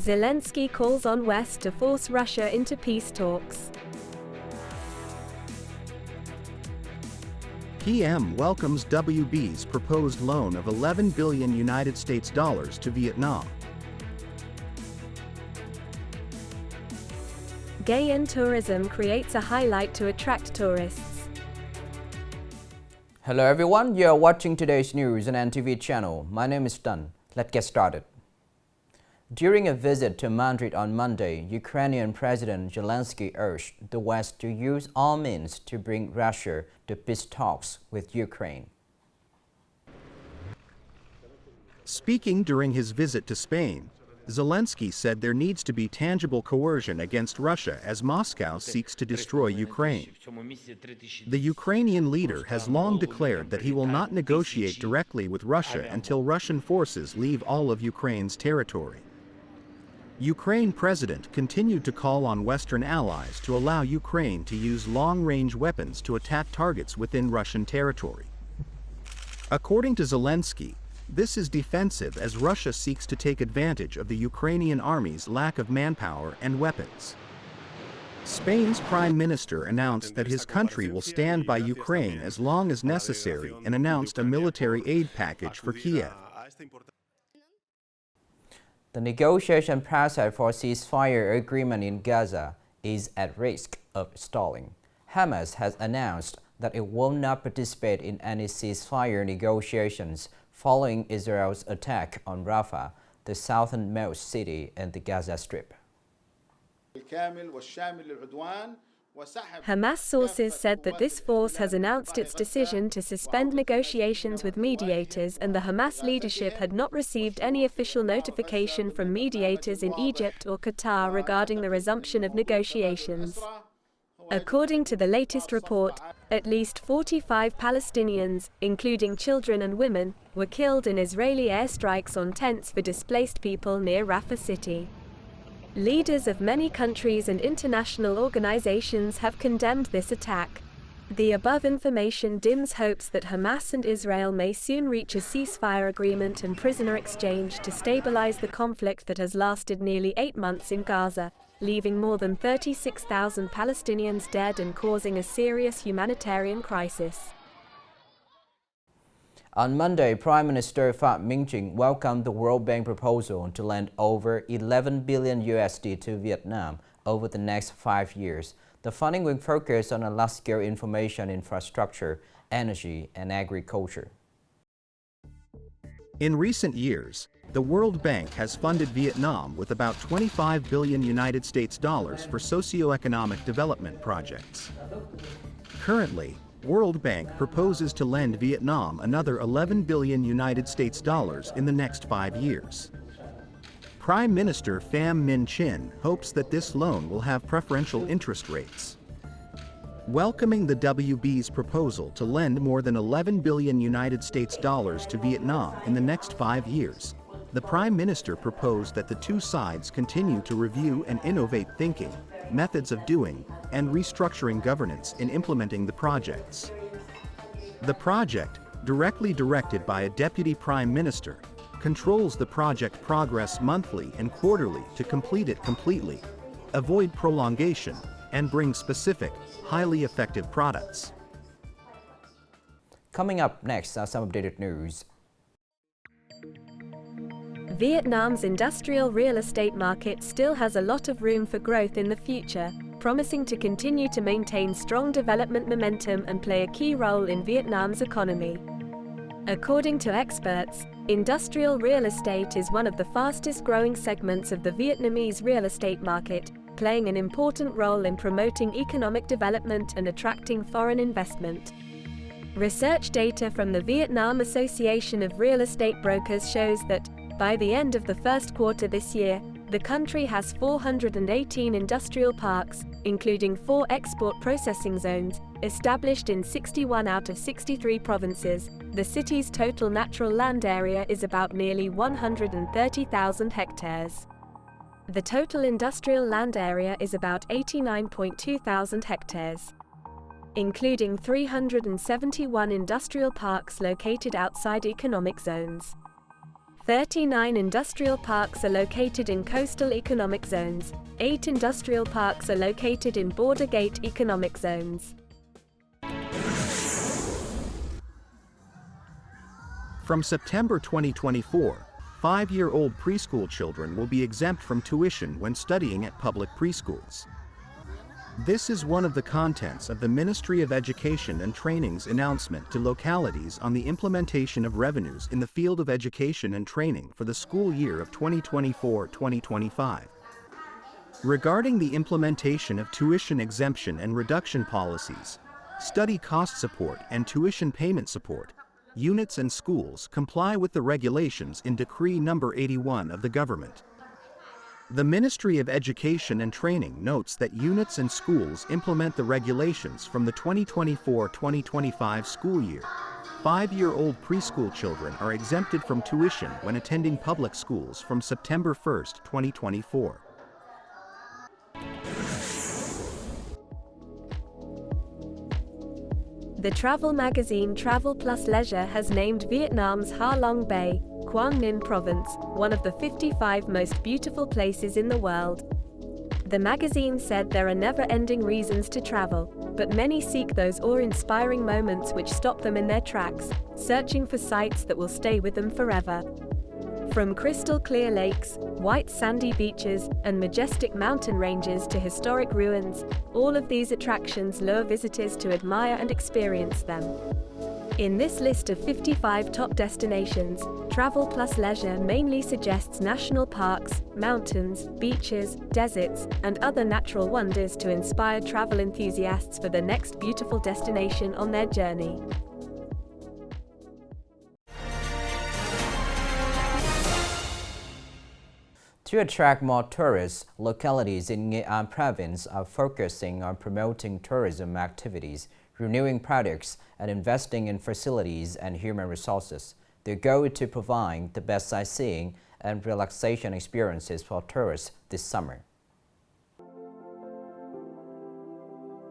Zelensky calls on West to force Russia into peace talks. PM welcomes WB's proposed loan of 11 billion United States dollars to Vietnam. Nghe An tourism creates a highlight to attract tourists. Hello everyone, you are watching today's news on NTV channel. My name is Thành. Let's get started. During a visit to Madrid on Monday, Ukrainian President Zelensky urged the West to use all means to bring Russia to peace talks with Ukraine. Speaking during his visit to Spain, Zelensky said there needs to be tangible coercion against Russia as Moscow seeks to destroy Ukraine. The Ukrainian leader has long declared that he will not negotiate directly with Russia until Russian forces leave all of Ukraine's territory. Ukraine president continued to call on Western allies to allow Ukraine to use long-range weapons to attack targets within Russian territory. According to Zelensky, this is defensive as Russia seeks to take advantage of the Ukrainian army's lack of manpower and weapons. Spain's prime minister announced that his country will stand by Ukraine as long as necessary and announced a military aid package for Kiev. The negotiation process for a ceasefire agreement in Gaza is at risk of stalling. Hamas has announced that it will not participate in any ceasefire negotiations following Israel's attack on Rafah, the southernmost city in the Gaza Strip. Hamas sources said that this force has announced its decision to suspend negotiations with mediators, and the Hamas leadership had not received any official notification from mediators in Egypt or Qatar regarding the resumption of negotiations. According to the latest report, at least 45 Palestinians, including children and women, were killed in Israeli airstrikes on tents for displaced people near Rafah city. Leaders of many countries and international organizations have condemned this attack. The above information dims hopes that Hamas and Israel may soon reach a ceasefire agreement and prisoner exchange to stabilize the conflict that has lasted nearly 8 months in Gaza, leaving more than 36,000 Palestinians dead and causing a serious humanitarian crisis. On Monday, Prime Minister Phạm Minh Chính welcomed the World Bank proposal to lend over 11 billion USD to Vietnam over the next 5 years. The funding will focus on a large-scale information infrastructure, energy, and agriculture. In recent years, the World Bank has funded Vietnam with about 25 billion United States dollars for socio-economic development projects. Currently, World Bank proposes to lend Vietnam another 11 billion United States dollars in the next 5 years. Prime Minister Pham Minh Chinh hopes that this loan will have preferential interest rates. Welcoming the WB's proposal to lend more than 11 billion United States dollars to Vietnam in the next 5 years, the Prime Minister proposed that the two sides continue to review and innovate thinking, methods of doing, and restructuring governance in implementing the projects. The project, directly directed by a Deputy Prime Minister, controls the project progress monthly and quarterly to complete it completely, avoid prolongation, and bring specific, highly effective products. Coming up next are some updated news. Vietnam's industrial real estate market still has a lot of room for growth in the future, promising to continue to maintain strong development momentum and play a key role in Vietnam's economy. According to experts, industrial real estate is one of the fastest growing segments of the Vietnamese real estate market, playing an important role in promoting economic development and attracting foreign investment. Research data from the Vietnam Association of Real Estate Brokers shows that, by the end of the first quarter this year, the country has 418 industrial parks, including 4 export processing zones, established in 61 out of 63 provinces. The city's total natural land area is about nearly 130,000 hectares. The total industrial land area is about 89.2 thousand hectares, including 371 industrial parks located outside economic zones. 39 industrial parks are located in coastal economic zones. 8 industrial parks are located in border gate economic zones. From September 2024, 5-year-old preschool children will be exempt from tuition when studying at public preschools. This is one of the contents of the Ministry of Education and Training's announcement to localities on the implementation of revenues in the field of education and training for the school year of 2024-2025. Regarding the implementation of tuition exemption and reduction policies, study cost support and tuition payment support, units and schools comply with the regulations in Decree No. 81 of the government. The Ministry of Education and Training notes that units and schools implement the regulations from the 2024-2025 school year. 5-year-old preschool children are exempted from tuition when attending public schools from September 1, 2024. The travel magazine Travel Plus Leisure has named Vietnam's Halong Bay, Quang Ninh Province, one of the 55 most beautiful places in the world. The magazine said there are never-ending reasons to travel, but many seek those awe-inspiring moments which stop them in their tracks, searching for sights that will stay with them forever. From crystal-clear lakes, white sandy beaches, and majestic mountain ranges to historic ruins, all of these attractions lure visitors to admire and experience them. In this list of 55 top destinations, Travel Plus Leisure mainly suggests national parks, mountains, beaches, deserts, and other natural wonders to inspire travel enthusiasts for the next beautiful destination on their journey. To attract more tourists, localities in Nghệ An province are focusing on promoting tourism activities, renewing products, and investing in facilities and human resources. The goal is to provide the best sightseeing and relaxation experiences for tourists this summer.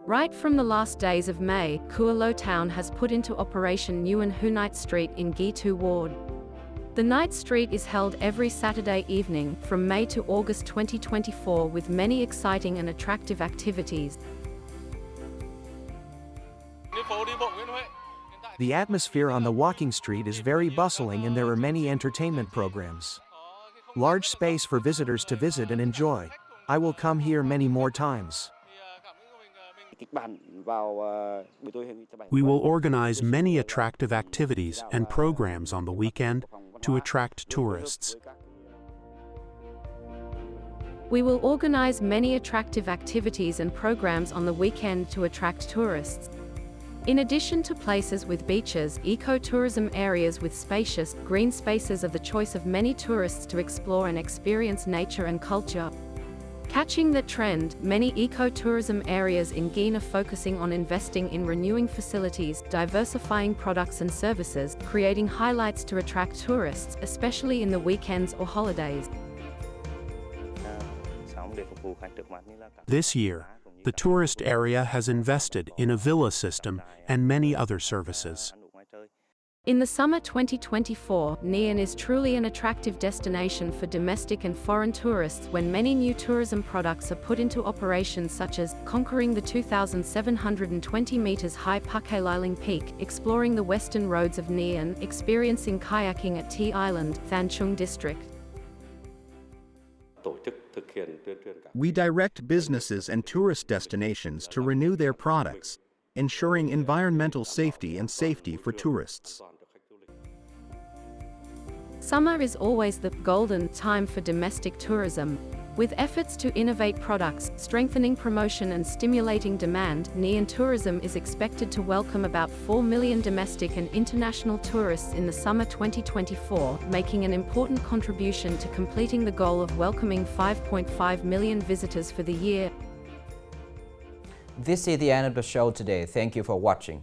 Right from the last days of May, Kua Lo Town has put into operation Nguyen Hu Night Street in Ghi Tu Ward. The night street is held every Saturday evening from May to August 2024 with many exciting and attractive activities. The atmosphere on the walking street is very bustling and there are many entertainment programs. Large space for visitors to visit and enjoy. I will come here many more times. We will organize many attractive activities and programs on the weekend to attract tourists. We will organize many attractive activities and programs on the weekend to attract tourists. In addition to places with beaches, eco-tourism areas with spacious, green spaces are the choice of many tourists to explore and experience nature and culture. Catching the trend, many eco-tourism areas in Ghi are focusing on investing in renewing facilities, diversifying products and services, creating highlights to attract tourists, especially in the weekends or holidays. This year, the tourist area has invested in a villa system and many other services. In the summer 2024, Nghe An is truly an attractive destination for domestic and foreign tourists when many new tourism products are put into operation, such as conquering the 2,720 meters high Pakhe Liling Peak, exploring the western roads of Nghe An, experiencing kayaking at T Island, Than Chung District. We direct businesses and tourist destinations to renew their products, ensuring environmental safety and safety for tourists. Summer is always the golden time for domestic tourism. With efforts to innovate products, strengthening promotion and stimulating demand, Nghe An tourism is expected to welcome about 4 million domestic and international tourists in the summer 2024, making an important contribution to completing the goal of welcoming 5.5 million visitors for the year. This is the end of the show today. Thank you for watching.